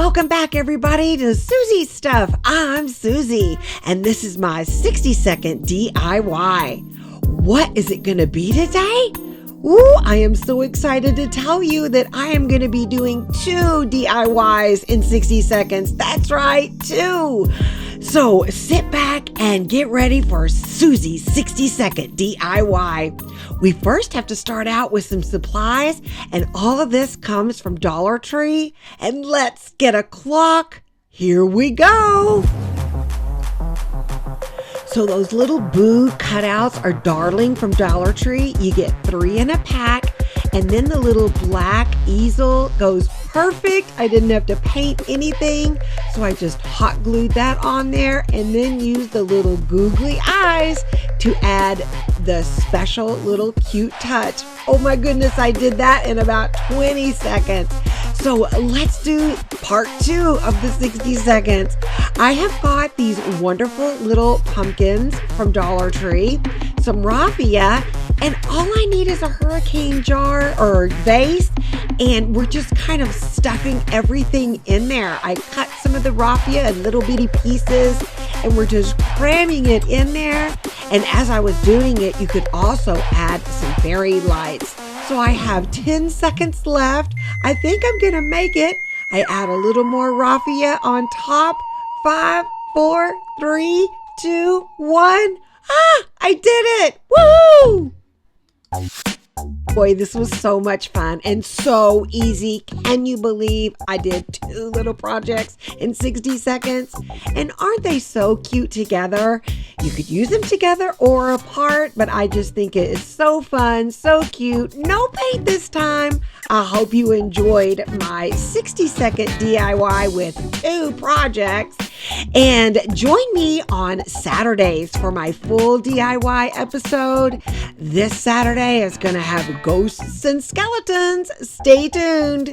Welcome back, everybody, to Soozie Stuff. I'm Soozie, and this is my 60-second DIY. What is it going to be today? Ooh, I am so excited to tell you that I am going to be doing 2 DIYs in 60 seconds. That's right, 2. So sit back and get ready for Soozie's 60-second DIY. We first have to start out with some supplies, and all of this comes from Dollar Tree. And let's get a clock. Here we go. So those little boo cutouts are darling from Dollar Tree. You get 3 in a pack, and then the little black easel goes perfect. I didn't have to paint anything, so I just hot glued that on there and then used the little googly eyes to add the special little cute touch. Oh my goodness, I did that in about 20 seconds. So let's do part 2 of the 60 seconds. I have got these wonderful little pumpkins from Dollar Tree, some raffia, and all I need is a hurricane jar or vase, and we're just kind of stuffing everything in there. I cut some of the raffia in little bitty pieces, and we're just cramming it in there. And as I was doing it, you could also add some fairy lights. So I have 10 seconds left. I think I'm gonna make it. I add a little more raffia on top. 5, 4, 3, 2, 1. I did it! Woo! Boy, this was so much fun and so easy. Can you believe I did 2 little projects in 60 seconds? And aren't they so cute together? You could use them together or apart, but I just think it is so fun, so cute. No paint this time. I hope you enjoyed my 60-second DIY with 2 projects. And join me on Saturdays for my full DIY episode. This Saturday is going to have ghosts and skeletons. Stay tuned.